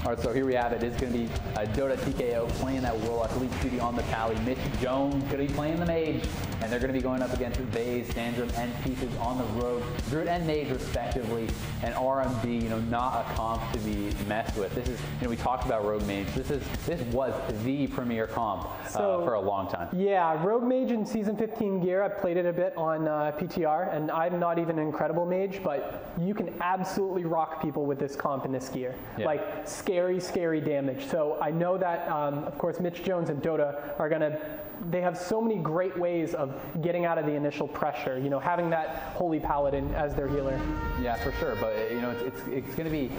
All right, so here we have it. It's going to be Dotatko playing that Warlock Elite Duty on the Pally. Mitch Jones going to be playing the Mage, and they're going to be going up against Vaze, Sandram, and Piecez on the Rogue, Druid and Mage respectively. And RMD, not a comp to be messed with. This is, we talked about Rogue Mage. This was the premier comp for a long time. Yeah, Rogue Mage in Season 15 gear. I played it a bit on PTR, and I'm not even an incredible mage, but you can absolutely rock people with this comp in this gear. Yeah. Like, scary damage. So I know that, of course, Mitch Jones and Dota are going to, they have so many great ways of getting out of the initial pressure, having that Holy Paladin as their healer. Yeah, for sure. But, it's going to be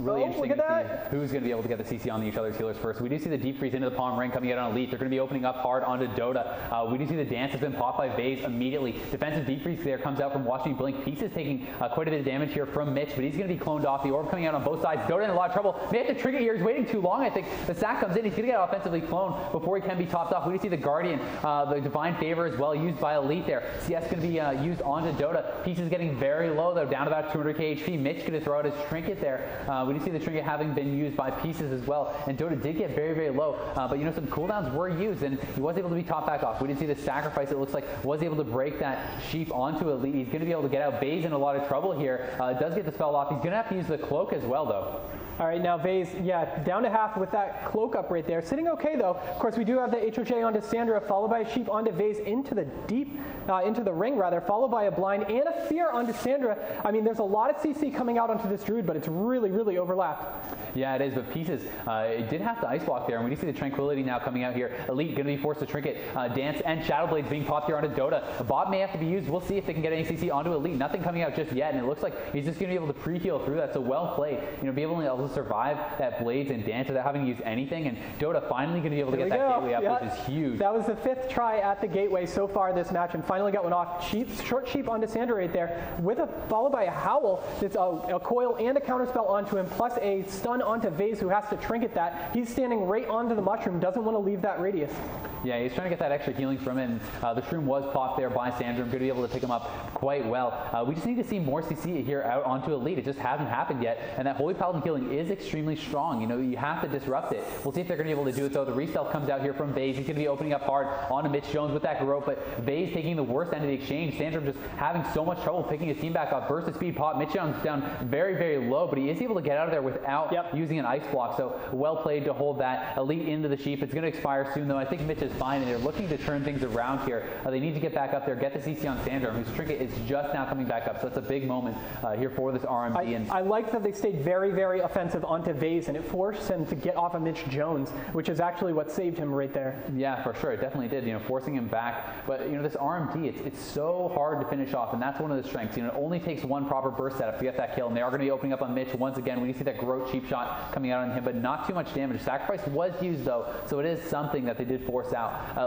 really interesting to see who's going to be able to get the CC on each other's healers first. We do see the Deep Freeze into the Palm Ring coming out on Elite. They're going to be opening up hard onto Dota. We do see the dance has been popped by Vaze immediately. Defensive Deep Freeze there comes out from Watchmeblink. Piecez taking quite a bit of damage here from Mitch, but he's going to be cloned off. The orb coming out on both sides. Dota in a lot of trouble. May have to trigger here. He's waiting too long, I think. The sack comes in. He's going to get offensively cloned before he can be topped off. We do see the Guardian, the Divine Favor as well, used by Elite there. CS going to be used onto Dota. Piecez getting very low, though, down about 200k HP. Mitch going to throw out his Trinket there. We do see the Trinket having been used by Piecez as well. And Dota did get very low, but some cooldowns were used, and he was able to be topped back off. We did see the sacrifice, it looks like, was able to break that sheep onto Elite. He's going to be able to get out. Vaze in a lot of trouble here. Does get the spell off. He's going to have to use the cloak as well, though. All right, now Vaze, yeah, down to half with that cloak up right there. Sitting okay, though. Of course, we do have the HOJ onto Sandra, followed by a sheep onto Vaze into the into the ring, rather, followed by a blind and a fear onto Sandra. I mean, there's a lot of CC coming out onto this Druid, but it's really overlapped. Yeah, it is, but Piecez, it did have to ice block there, and we do see the Tranquility now coming out here. Elite going to be forced to Trinket, Dance, and Shadow Blades being popped here onto Dota. A bot may have to be used. We'll see if they can get any CC onto Elite. Nothing coming out just yet, and it looks like he's just going to be able to pre-heal through that, so well played. Be able to survive that Blades and Dance without having to use anything, and Dota finally going to be able to get that gateway up, which is huge. That was the 5th try at the gateway so far this match, and finally got one off. Short sheep onto Sandra right there, followed by a Howl. It's a coil and a counterspell onto him, plus a stun onto Vaze, who has to Trinket that. He's standing right onto the mushroom, doesn't want to leave that radius. Yeah, he's trying to get that extra healing from it, and the shroom was popped there by Sandram, going to be able to pick him up quite well. We just need to see more CC here out onto Elite. It just hasn't happened yet, and that Holy Paladin healing is extremely strong. You have to disrupt it. We'll see if they're going to be able to do it, though. The Restealth comes out here from Vaze. He's going to be opening up hard onto Mitch Jones with that Garrote, but Vaze taking the worst end of the exchange. Sandram just having so much trouble picking his team back up. Burst of speed pop. Mitch Jones down very low, but he is able to get out of there without using an ice block, so well played to hold that Elite into the sheep. It's going to expire soon, though. I think Mitch is fine, and they're looking to turn things around here. They need to get back up there, get the CC on Sandram, whose Trinket is just now coming back up, so that's a big moment here for this RMD. I like that they stayed very offensive onto Vaze, and it forced him to get off of Mitch Jones, which is actually what saved him right there. Yeah, for sure. It definitely did, forcing him back. But, this RMD, it's so hard to finish off, and that's one of the strengths. It only takes one proper burst setup to get that kill, and they are going to be opening up on Mitch once again. We see that Garrote cheap shot coming out on him, but not too much damage. Sacrifice was used, though, so it is something that they did force out.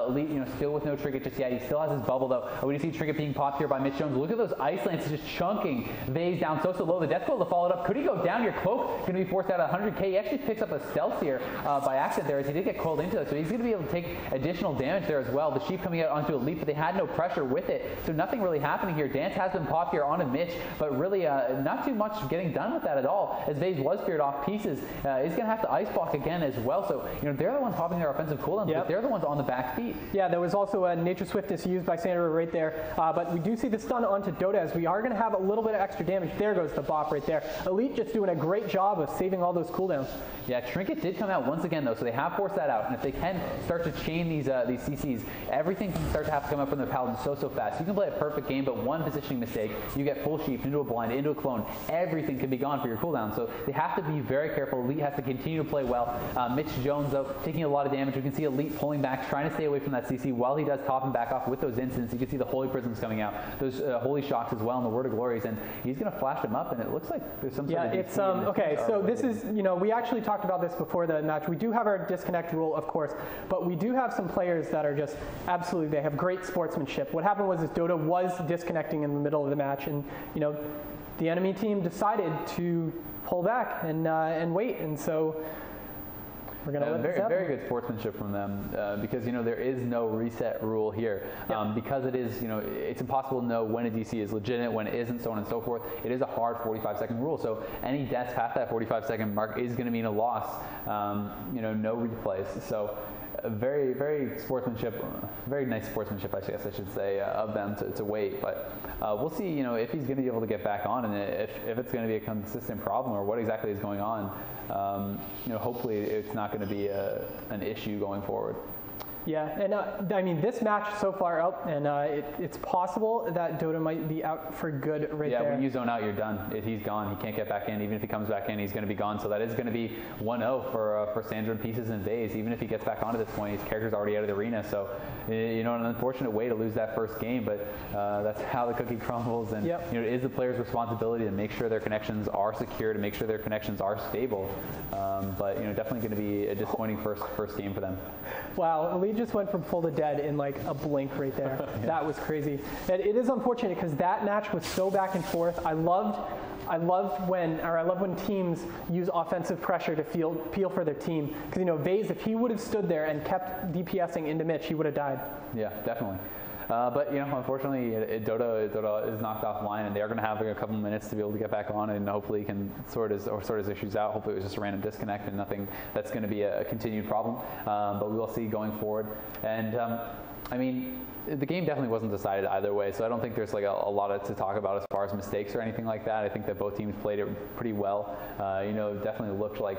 Elite, still with no Trinket just yet. He still has his bubble, though. We do see Trinket being popped here by Mitch Jones. Look at those ice lances just chunking Vaze down so low. The Death Coil to follow it up. Could he go down? Your cloak going to be forced out at 100k. He actually picks up a stealth here by accident there, as he did get coiled into it, so he's going to be able to take additional damage there as well. The sheep coming out onto Elite, but they had no pressure with it, so nothing really happening here. Dance has been popped here onto Mitch, but really not too much getting done with that at all, as Vaze was feared off. Piecez is going to have to ice block again as well, so they're the ones popping their offensive cooldowns, but they're the ones on the back feet. Yeah, there was also a Nature Swiftness used by Sandra right there, but we do see the stun onto Dota, as we are going to have a little bit of extra damage. There goes the bop right there. Elite just doing a great job of saving all those cooldowns. Yeah, Trinket did come out once again, though, so they have forced that out, and if they can start to chain these CCs, everything can start to have to come up from the Paladin so fast. You can play a perfect game, but one positioning mistake, you get full sheep into a blind, into a clone, everything can be gone for your cooldown, so they have to be very careful. Elite has to continue to play well. Mitch Jones, though, taking a lot of damage. We can see Elite pulling back, trying to stay away from that CC while he does top and back off with those instants. You can see the Holy Prisms coming out, those Holy Shocks as well, and the Word of Glories, and he's going to flash them up, and it looks like there's some sort of it's okay, so this is, we actually talked about this before the match. We do have our disconnect rule, of course, but we do have some players that are just absolutely, they have great sportsmanship. What happened was Dota was disconnecting in the middle of the match, and the enemy team decided to pull back and wait, and so We're going to let this happen. Very good sportsmanship from them because, there is no reset rule here. Because it is, it's impossible to know when a DC is legitimate, when it isn't, so on and so forth. It is a hard 45-second rule. So any deaths past that 45-second mark is going to mean a loss, no replays. So very, very sportsmanship, very nice sportsmanship, I guess I should say, of them to wait. But we'll see, if he's going to be able to get back on and if it's going to be a consistent problem or what exactly is going on. Hopefully it's not going to be an issue going forward. Yeah, and this match so far out, and it's possible that Dota might be out for good there. Yeah, when you zone out, you're done. If he's gone, he can't get back in. Even if he comes back in, he's going to be gone. So that is going to be 1-0 for Sandram, Piecez, and Vaze. Even if he gets back onto this point, his character's already out of the arena. So, an unfortunate way to lose that first game, but that's how the cookie crumbles. And it is the player's responsibility to make sure their connections are secure, to make sure their connections are stable. But definitely going to be a disappointing first game for them. Wow, Elite just went from full to dead in like a blink right there. That was crazy. And it is unfortunate because that match was so back and forth. I loved when teams use offensive pressure to peel for their team. Because Vaze, if he would have stood there and kept DPSing into Mitch, he would have died. Yeah, definitely. But unfortunately, Dota is knocked offline, and they are going to have a couple minutes to be able to get back on, and hopefully he can sort his issues out. Hopefully it was just a random disconnect and nothing that's going to be a continued problem. But we will see going forward. And the game definitely wasn't decided either way, so I don't think there's like a lot to talk about as far as mistakes or anything like that. I think that both teams played it pretty well. Definitely looked like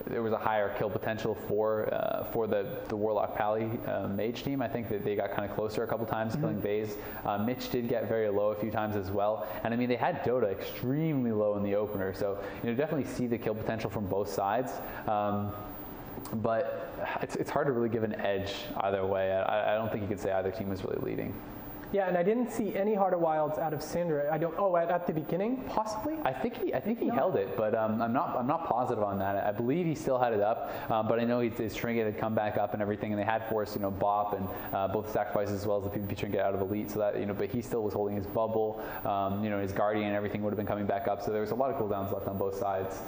there was a higher kill potential for the Warlock Pally Mage team. I think that they got kind of closer a couple times, killing Vaze. Mitch did get very low a few times as well. And they had Dota extremely low in the opener. So, definitely see the kill potential from both sides. But it's hard to really give an edge either way. I don't think you could say either team was really leading. Yeah, and I didn't see any Heart of Wilds out of Sandra. At the beginning, possibly. I think he held it, but I'm not positive on that. I believe he still had it up, but I know his trinket had come back up and everything, and they had forced Bop and both sacrifices as well as the PvP trinket out of Elite, so that but he still was holding his bubble. His Guardian and everything would have been coming back up, so there was a lot of cooldowns left on both sides.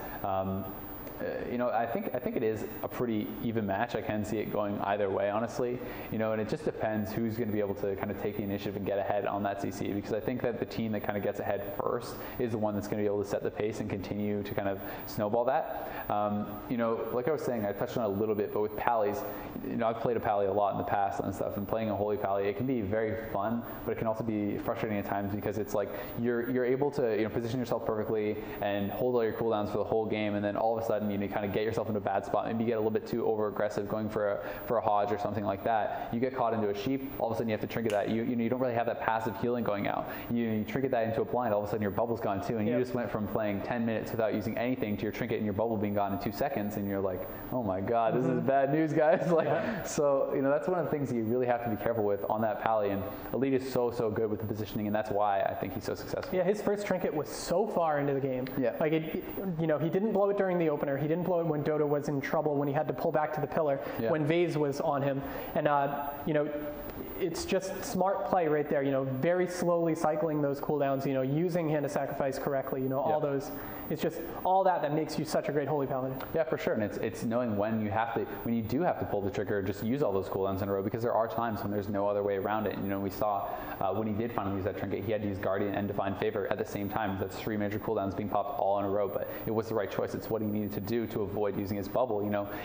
I think it is a pretty even match. I can see it going either way, honestly. And it just depends who's going to be able to kind of take the initiative and get ahead on that CC. Because I think that the team that kind of gets ahead first is the one that's going to be able to set the pace and continue to kind of snowball that. Like I was saying, I touched on it a little bit, but with Pallies, I've played a Pally a lot in the past and stuff. And playing a Holy Pally, it can be very fun, but it can also be frustrating at times because it's like you're able to position yourself perfectly and hold all your cooldowns for the whole game, and then all of a sudden you kind of get yourself into a bad spot. Maybe you get a little bit too over aggressive going for a Hodge or something like that. You get caught into a sheep. All of a sudden you have to trinket that. You don't really have that passive healing going out. You trinket that into a blind. All of a sudden your bubble's gone too, and you just went from playing 10 minutes without using anything to your trinket and your bubble being gone in 2 seconds, and you're like, oh my god, this is bad news, guys. So that's one of the things that you really have to be careful with on that Pally. And Elite is so good with the positioning, and that's why I think he's so successful. Yeah, his first trinket was so far into the game. Yeah, he didn't blow it during the opener. He didn't blow it when Dota was in trouble, when he had to pull back to the pillar, when Vaze was on him. And, it's just smart play right there, very slowly cycling those cooldowns, using Hand of Sacrifice correctly, all those. It's just all that makes you such a great Holy Paladin. Yeah, for sure. And it's knowing when you do have to pull the trigger, just use all those cooldowns in a row, because there are times when there's no other way around it. We saw when he did finally use that trinket, he had to use Guardian and Divine Favor at the same time. That's 3 major cooldowns being popped all in a row, but it was the right choice. It's what he needed to do to avoid using his bubble.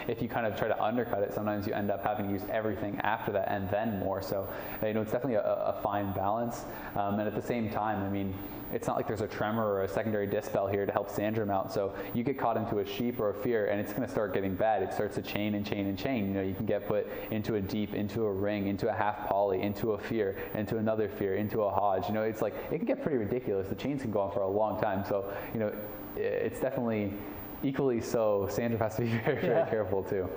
If you kind of try to undercut it, sometimes you end up having to use everything after that and then more. So, it's definitely a fine balance. And at the same time, it's not like there's a tremor or a secondary dispel here to help Sandram out. So you get caught into a sheep or a fear, and it's going to start getting bad. It starts to chain and chain and chain. You can get put into a deep, into a ring, into a half poly, into a fear, into another fear, into a Hodge. It's like it can get pretty ridiculous. The chains can go on for a long time. So it's definitely equally so. Sandram has to be very careful too.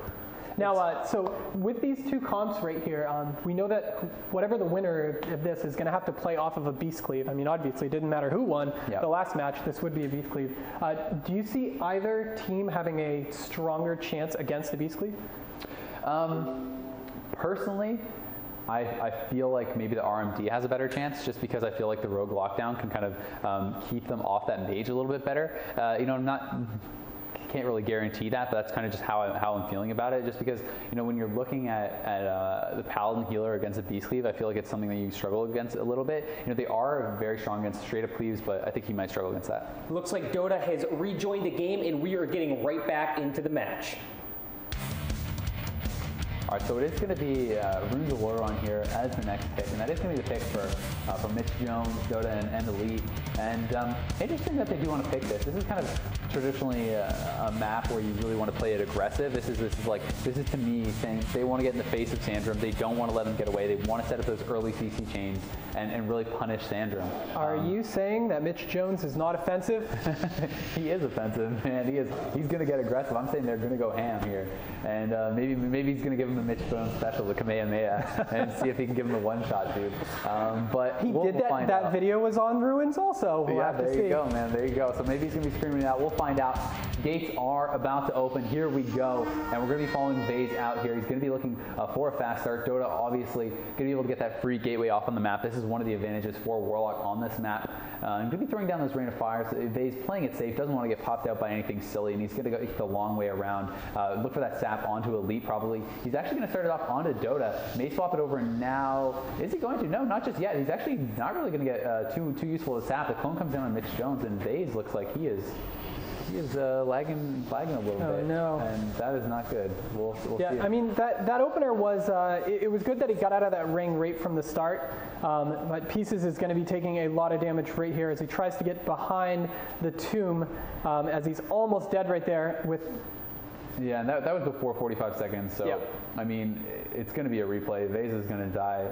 Now, so with these two comps right here, we know that whatever the winner of this is going to have to play off of a Beast Cleave. Obviously, it didn't matter who won the last match. This would be a Beast Cleave. Do you see either team having a stronger chance against the Beast Cleave? Personally, I feel like maybe the RMD has a better chance, just because I feel like the Rogue Lockdown can kind of keep them off that mage a little bit better. I'm not can't really guarantee that, but that's kind of just how I'm feeling about it. Just because, you know, when you're looking at the Paladin healer against a Beast Cleave, I feel like it's something that you struggle against a little bit. You know, they are very strong against straight up cleaves, but I think he might struggle against that. Looks like Dota has rejoined the game, and we are getting right back into the match. All right, so it is going to be Runes of War on here as the next pick, and that is going to be the pick for Mitch Jones, Dota, and Elite. And interesting that they do want to pick this. This is kind of traditionally a map where you really want to play it aggressive. This is to me saying they want to get in the face of Sandram. They don't want to let him get away. They want to set up those early CC chains and really punish Sandram. Are you saying that Mitch Jones is not offensive? He is offensive, man. He's going to get aggressive. I'm saying they're going to go ham here, and maybe he's going to give him the Mitch Jones special, the Kamehameha, and see if he can give him the one-shot, dude. But he did that. That video was on Ruins also. We'll yeah, there you go, man. There you go. So maybe he's going to be screaming it out. We'll find out. Gates are about to open. Here we go. And we're going to be following Vaze out here. He's going to be looking for a fast start. Dota, obviously, going to be able to get that free gateway off on the map. This is one of the advantages for Warlock on this map. I'm going to be throwing down those Rain of Fires. Vaze playing it safe, doesn't want to get popped out by anything silly, and he's going to go the long way around. Look for that sap onto Elite, probably. He's actually going to start it off onto Dota. May swap it over now. Is he going to? No, not just yet. He's actually not really going to get too useful as sap. The clone comes down on Mitch Jones, and Vaze looks like he is lagging a little bit. Oh no! And that is not good. We'll see. Yeah, I mean that opener was it was good that he got out of that ring right from the start. But Piecez is going to be taking a lot of damage right here as he tries to get behind the tomb as he's almost dead right there with. Yeah, and that was before 45 seconds, so, yeah. I mean, it's going to be a replay. Vaze is going to die.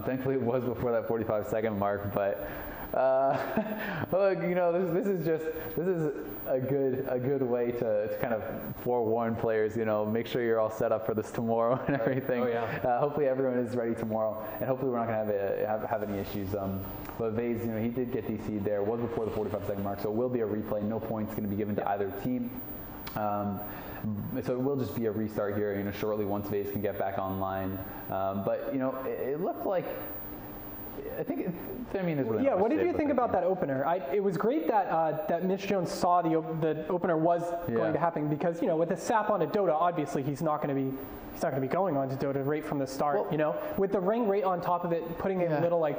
Thankfully, it was before that 45-second mark, but, look, you know, this is a good way to kind of forewarn players, you know, make sure you're all set up for this tomorrow and everything. Oh, yeah. Hopefully everyone is ready tomorrow, and hopefully we're not going to have any issues. But Vaze, you know, he did get DC'd there. It was before the 45-second mark, so it will be a replay. No points going to be given to either team. So it will just be a restart here, you know, shortly once Vaze can get back online. But you know, it looked like. I think. Yeah. What did you think about that opener? It was great that that Mitch Jones saw the opener was going to happen because you know with the sap onto Dota, obviously he's not going to be going on to Dota right from the start. Well, you know, with the ring right on top of it, putting a little like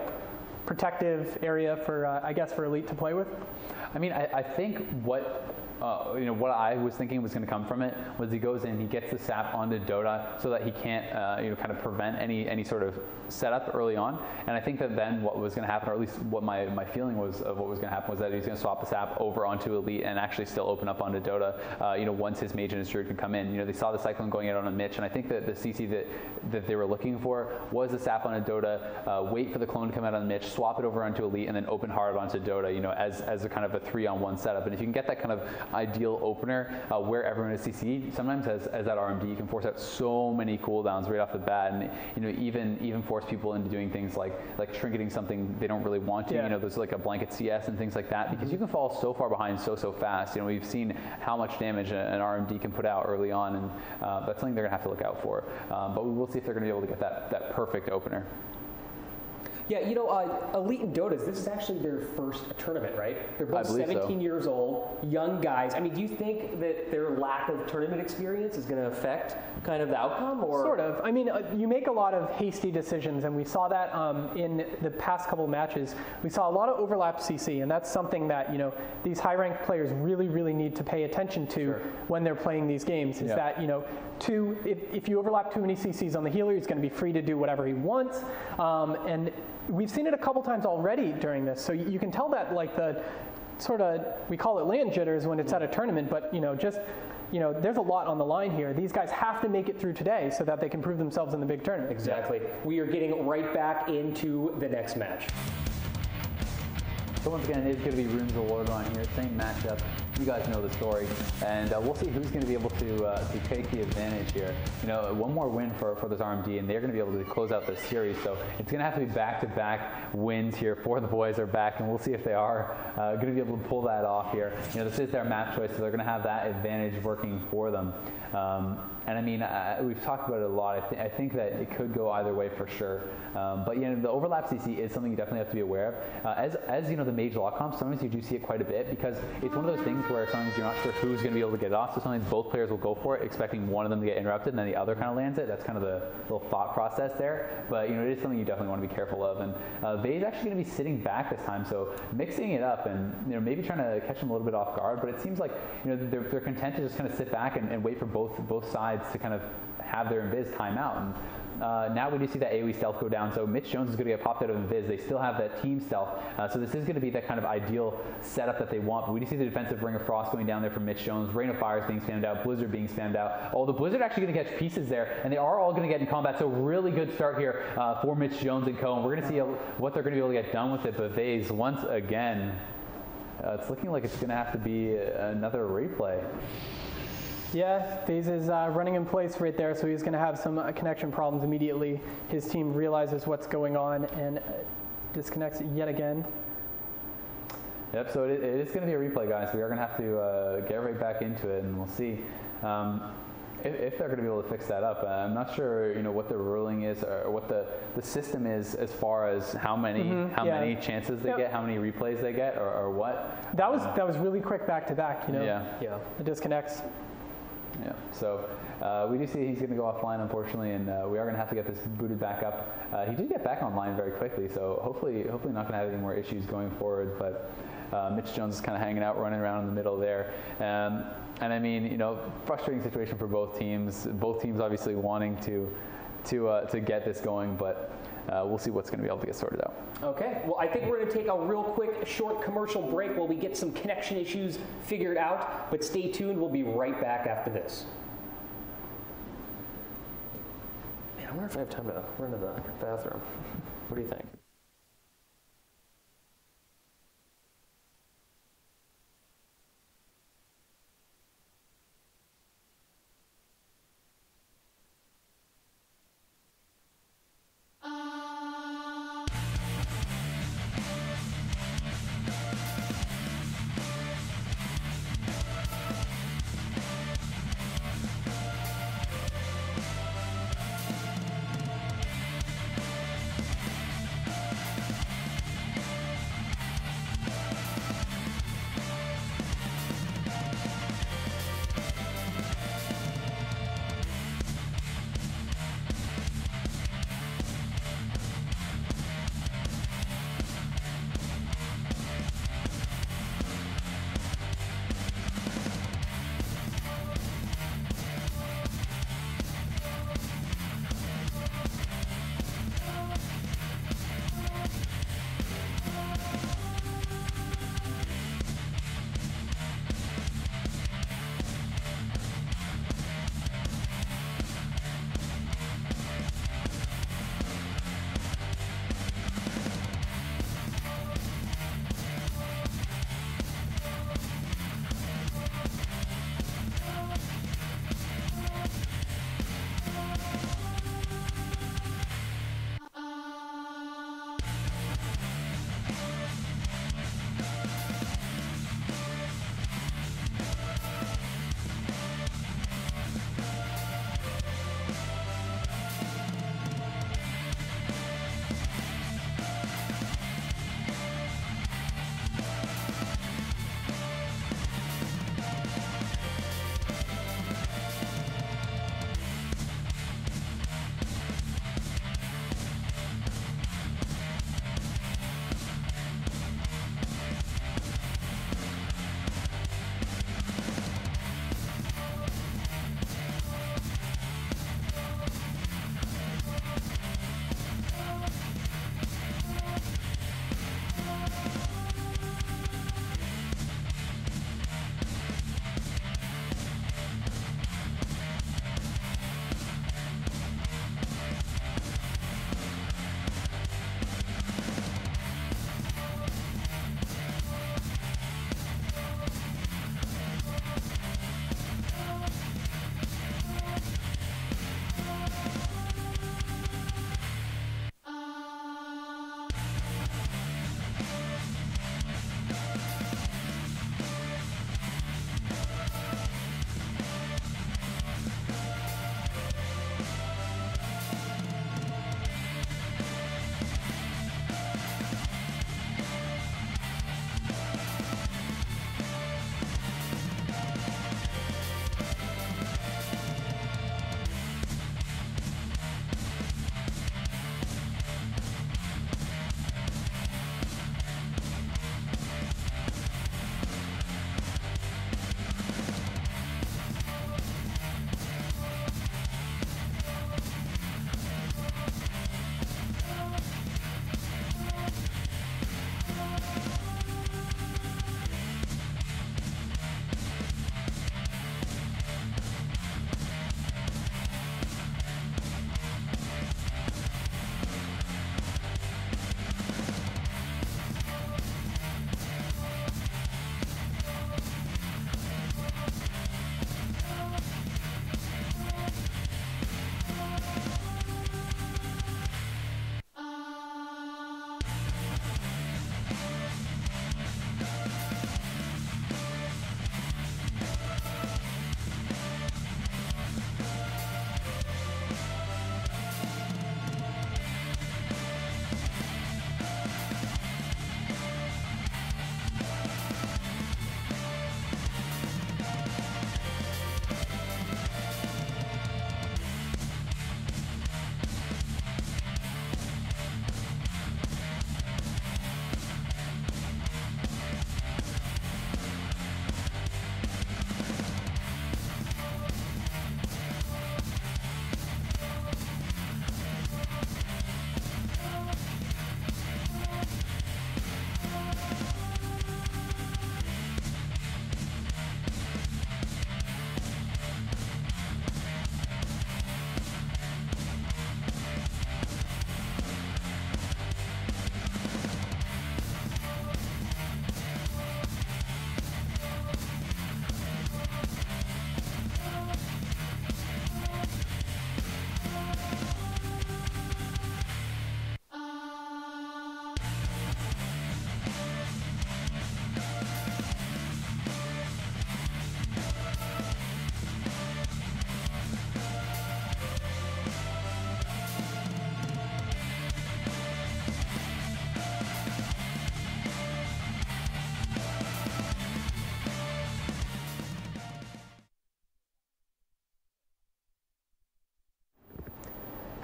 protective area for I guess for Elite to play with. I mean, I think what. You know, what I was thinking was going to come from it was he goes in, he gets the sap onto Dota so that he can't, you know, kind of prevent any sort of setup early on. And I think that then what was going to happen, or at least what my feeling was of what was going to happen, was that he was going to swap the sap over onto Elite and actually still open up onto Dota, you know, once his mage and his druid could come in. You know, they saw the Cyclone going out on a Mitch, and I think that the CC that they were looking for was the sap onto Dota, wait for the clone to come out on the Mitch, swap it over onto Elite, and then open hard onto Dota, you know, as a kind of a 3-on-1 setup. And if you can get that kind of ideal opener where everyone is CC'd, sometimes as that RMD you can force out so many cooldowns right off the bat, and you know even force people into doing things like trinketing something they don't really want to. You know, there's like a blanket CS and things like that, because you can fall so far behind so fast. You know, we've seen how much damage an RMD can put out early on, and that's something they're gonna have to look out for. But we will see if they're gonna be able to get that perfect opener. Yeah, you know, Elite and Dota's, this is actually their first tournament, right? They're both 17 years old, young guys. I mean, do you think that their lack of tournament experience is going to affect kind of the outcome? Or? Sort of. I mean, you make a lot of hasty decisions, and we saw that in the past couple matches. We saw a lot of overlap CC, and that's something that, you know, these high-ranked players really need to pay attention to when they're playing these games, is that, you know, if you overlap too many CCs on the healer, he's going to be free to do whatever he wants, and we've seen it a couple times already during this, so you can tell that like the sort of, we call it land jitters when it's at a tournament, but you know, just, you know, there's a lot on the line here. These guys have to make it through today so that they can prove themselves in the big tournament. Exactly. We are getting right back into the next match. So once again, it is going to be Runes of War on here, same matchup. You guys know the story, and we'll see who's going to be able to take the advantage here. You know, one more win for this RMD, and they're going to be able to close out this series. So it's going to have to be back-to-back wins here for the boys are back, and we'll see if they are going to be able to pull that off here. You know, this is their map choice, so they're going to have that advantage working for them. And I mean, we've talked about it a lot. I think that it could go either way for sure. But you know, the overlap CC is something you definitely have to be aware of. As you know, the mage lock comp, sometimes you do see it quite a bit because it's one of those things where sometimes you're not sure who's going to be able to get it off. So sometimes both players will go for it, expecting one of them to get interrupted, and then the other kind of lands it. That's kind of the little thought process there. But it is something you definitely want to be careful of. And Vaze actually going to be sitting back this time, so mixing it up and maybe trying to catch them a little bit off guard. But it seems like they're content to just kind of sit back and wait for both sides to kind of have their invis time out. And now we do see that AoE stealth go down, so Mitch Jones is going to get popped out of invis. They still have that team stealth, so this is going to be that kind of ideal setup that they want. But we do see the defensive Ring of Frost going down there for Mitch Jones, Rain of Fire is being spammed out, Blizzard being spammed out. Oh, the Blizzard actually going to catch Piecez there, and they are all going to get in combat, so really good start here for Mitch Jones and co. And we're going to see what they're going to be able to get done with it. But Vaze, once again, it's looking like it's going to have to be another replay. Yeah, Vaze is running in place right there, so he's going to have some connection problems immediately. His team realizes what's going on and disconnects yet again. Yep, so it is going to be a replay, guys. We are going to have to get right back into it, and we'll see if they're going to be able to fix that up. I'm not sure, what the ruling is or what the system is as far as how many many chances they get, how many replays they get, or what. That was really quick back to back. Yeah. It disconnects. Yeah, so we do see he's going to go offline, unfortunately, and we are going to have to get this booted back up. He did get back online very quickly, so hopefully not going to have any more issues going forward. But Mitch Jones is kind of hanging out, running around in the middle there. And I mean, frustrating situation for both teams. Both teams obviously wanting to get this going, but we'll see what's going to be able to get sorted out. Okay, well, I think we're going to take a real quick, short commercial break while we get some connection issues figured out, but stay tuned. We'll be right back after this. Man, I wonder if I have time to run to the bathroom. What do you think?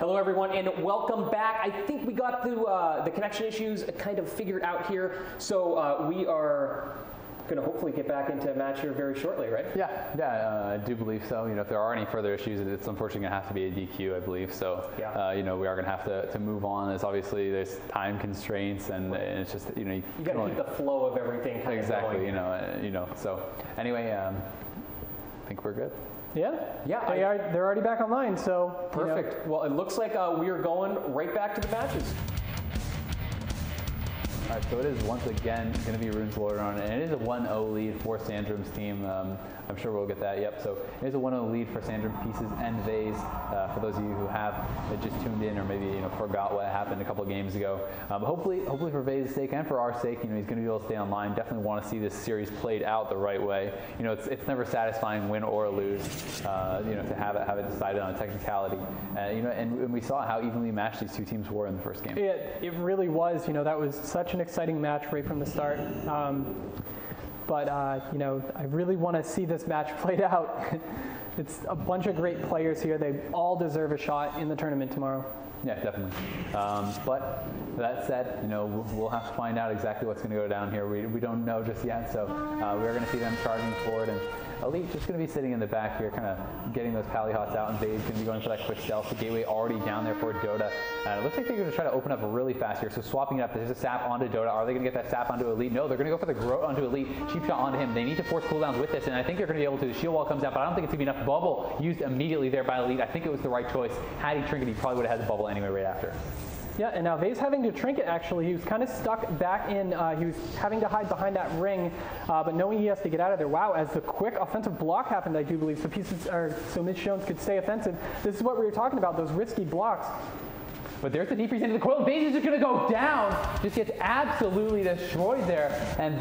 Hello, everyone, and welcome back. I think we got the connection issues kind of figured out here, so we are going to hopefully get back into a match here very shortly, right? Yeah, I do believe so. If there are any further issues, it's unfortunately going to have to be a DQ, I believe. So, we are going to have to move on. As obviously there's time constraints, and it's just you got to keep the flow of everything kind exactly. of going. So anyway, I think we're good. Yeah. They're already back online, so perfect. Well, it looks like we are going right back to the matches. All right, so it is once again going to be Runes Lord on it, and it is a 1-0 lead for Sandram's team. I'm sure we'll get that. Yep. So it is a 1-0 lead for Sandram, Piecez, and Vaze. For those of you who have just tuned in or maybe forgot what happened a couple of games ago. Hopefully for Vaze's sake and for our sake, he's going to be able to stay online. Definitely want to see this series played out the right way. It's never satisfying, win or lose. To have it decided on a technicality. And we saw how evenly matched these two teams were in the first game. It really was. That was such an exciting match right from the start. But I really want to see this match played out. It's a bunch of great players here. They all deserve a shot in the tournament tomorrow. Yeah, definitely. But that said, we'll have to find out exactly what's going to go down here. We don't know just yet, so we're going to see them charging forward, and Elite just going to be sitting in the back here, kind of getting those pally hots out, and Vaze going to be going for that quick stealth. The gateway already down there for Dota. It looks like they're going to try to open up really fast here, so swapping it up. There's a sap onto Dota. Are they going to get that sap onto Elite? No, they're going to go for the growth onto Elite. Cheap shot onto him. They need to force cooldowns with this, and I think they're going to be able to. The shield wall comes out, but I don't think it's going to be enough. Bubble used immediately there by Elite. I think it was the right choice. Had he trinket, he probably would have had the bubble anyway right after. Yeah, and now Vaze having to trinket, actually. He was kind of stuck back in. He was having to hide behind that ring, but knowing he has to get out of there. Wow, as the quick offensive block happened, I do believe, so Mitch Jones could stay offensive. This is what we were talking about, those risky blocks. But there's the deep freeze into the coil. Vaze is just going to go down. Just gets absolutely destroyed there. And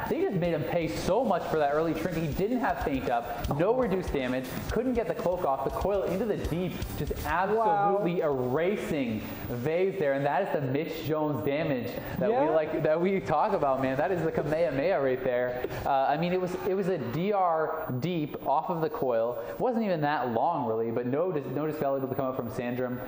they just made him pay so much for that early trinket. He didn't have feint up, no reduced damage, couldn't get the cloak off. The coil into the deep, just absolutely erasing Vaze there. And that is the Mitch Jones damage that we talk about, man. That is the Kamehameha right there. I mean, it was a DR deep off of the coil. It wasn't even that long, really, but no dispel able to come up from Sandram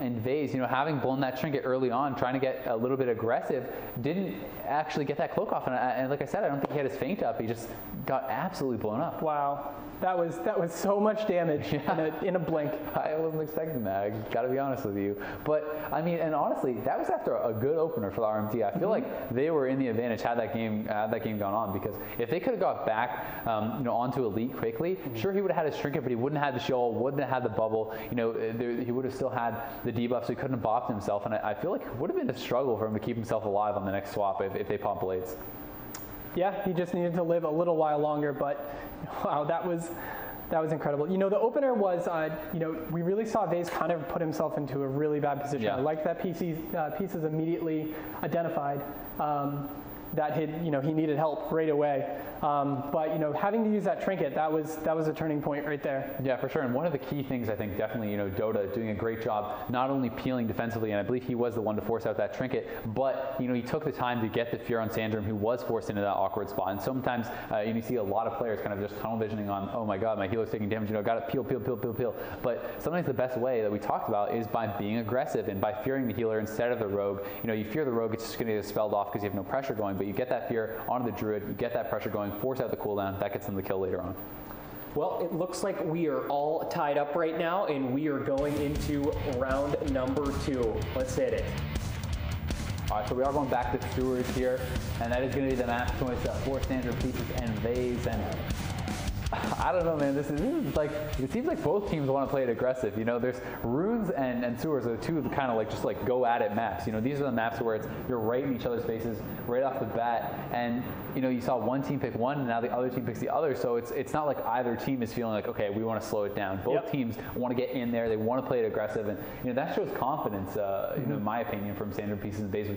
and Vaze. Having blown that trinket early on, trying to get a little bit aggressive, didn't actually get that cloak off. And like I said, I don't think he had his feint up. He just got absolutely blown up. Wow. That was so much damage in a blink. I wasn't expecting that. I got to be honest with you. But I mean, and honestly, that was after a good opener for the RMT. I feel like they were in the advantage had that game gone on, because if they could have got back, onto Elite quickly, sure he would have had his trinket, but he wouldn't have had the shield, wouldn't have had the bubble. He would have still had the debuff, so he couldn't have bopped himself. And I feel like it would have been a struggle for him to keep himself alive on the next swap if they pop blades. Yeah, he just needed to live a little while longer, but wow, that was incredible. The opener was, we really saw Vaze kind of put himself into a really bad position. Yeah. I like that Piecez immediately identified that he needed help right away. But having to use that trinket, that was a turning point right there. Yeah, for sure. And one of the key things, I think, definitely, Dota doing a great job, not only peeling defensively, and I believe he was the one to force out that trinket, but he took the time to get the fear on Sandram, who was forced into that awkward spot. And sometimes you see a lot of players kind of just tunnel visioning on, oh my God, my healer's taking damage. Got to peel. But sometimes the best way that we talked about is by being aggressive and by fearing the healer instead of the rogue. You fear the rogue, it's just going to get spelled off because you have no pressure going. But you get that fear onto the druid, you get that pressure going, force out the cooldown, that gets them the kill later on. Well, it looks like we are all tied up right now, and we are going into round number 2. Let's hit it. All right, so we are going back to Stewards here, and that is going to be the map choice for Sandram, Piecez, and Vaze. And I don't know, man. This is like, it seems like both teams want to play it aggressive. There's Runes and Sewers are the two kind of just go at it maps. These are the maps where you're right in each other's faces right off the bat, and you saw one team pick one, and now the other team picks the other. So it's not like either team is feeling like, okay, we want to slow it down. Both teams want to get in there. They want to play it aggressive, and that shows confidence. In my opinion, from Sandram, Piecez, and Vaze,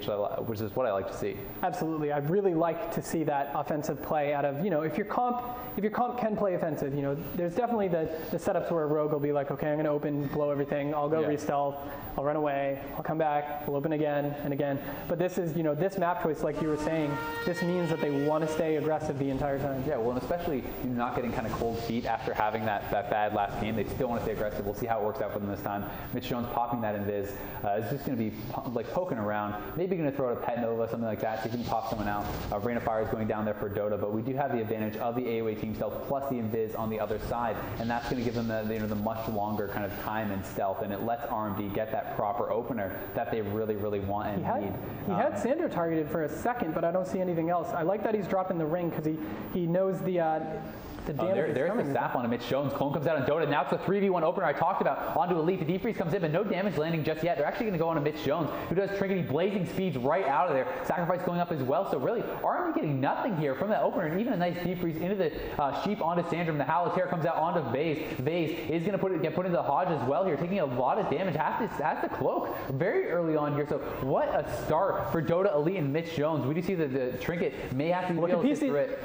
which is what I like to see. Absolutely, I'd really like to see that offensive play out of if your comp can play play offensive. You know, there's definitely the setups where a rogue will be like, okay, I'm going to open, blow everything, I'll go re-stealth, I'll run away, I'll come back, we'll open again and again. But this is, you know, this map choice, like you were saying, this means that they want to stay aggressive the entire time. Yeah, well, and especially you're not getting kind of cold feet after having that bad last game. They still want to stay aggressive. We'll see how it works out for them this time. Mitch Jones popping that in Viz is just going to be like poking around, maybe going to throw out a Pet Nova, something like that, so he can pop someone out. Rain of Fire is going down there for Dota, but we do have the advantage of the AOA team stealth plus the Invis on the other side, and that's going to give them the much longer kind of time in stealth, and it lets RMD get that proper opener that they really, really want and need. He had Sandra targeted for a second, but I don't see anything else. I like that he's dropping the ring because he knows the damage. There's the zap on Mitch Jones. Clone comes out on Dota. Now it's the 3v1 opener I talked about. Onto Elite. The defreeze comes in, but no damage landing just yet. They're actually going to go on to Mitch Jones, who does Trinity blazing speeds right out of there. Sacrifice going up as well. So really, RMD getting nothing here from that opener, and even a nice defreeze into the Sheep onto Sandram. The Halitaire comes out onto Vaze. Vaze is going to get put into the Hodge as well here, taking a lot of damage. Has the cloak very early on here. So what a start for Dota Elite and Mitch Jones. We do see that the Trinket may have to be able to get through it.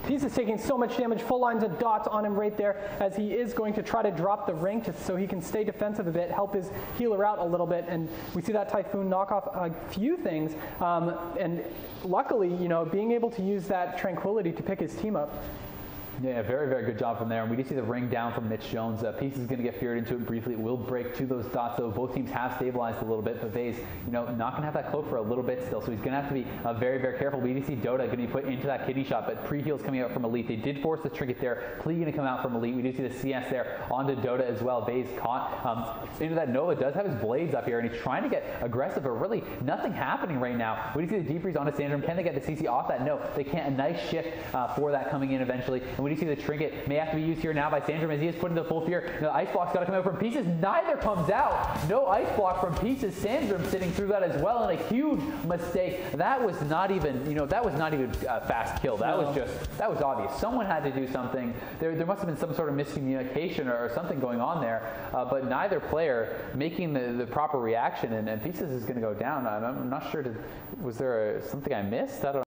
Piecez taking so much damage, full lines of dots on him right there, as he is going to try to drop the ring so he can stay defensive a bit, help his healer out a little bit, and we see that Typhoon knock off a few things, and luckily, you know, being able to use that Tranquility to pick his team up. Yeah, very, very good job from there. And we do see the ring down from Mitch Jones. Piecez is going to get feared into it briefly. It will break to those dots, though. Both teams have stabilized a little bit, but Vaze, you know, not going to have that cloak for a little bit still, so he's going to have to be very, very careful. We do see Dota going to be put into that kitty shot, but pre-heals coming out from Elite. They did force the Trinket there. Plea going to come out from Elite. We do see the CS there onto Dota as well. Vaze caught into that Nova. Does have his blades up here, and he's trying to get aggressive, but really nothing happening right now. We do see the defreeze onto Sandram. Can they get the CC off that? No, they can't. A nice shift for that coming in eventually. And we do see the Trinket may have to be used here now by Sandram as he is put into full fear. The ice block's got to come out from Piecez. Neither comes out. No ice block from Piecez. Sandram sitting through that as well, and a huge mistake. That was not even, you know, that was not even a fast kill. That was just, that was obvious. Someone had to do something. There must have been some sort of miscommunication or something going on there, but neither player making the proper reaction, and Piecez is going to go down. I'm not sure. Was there something I missed? I don't know.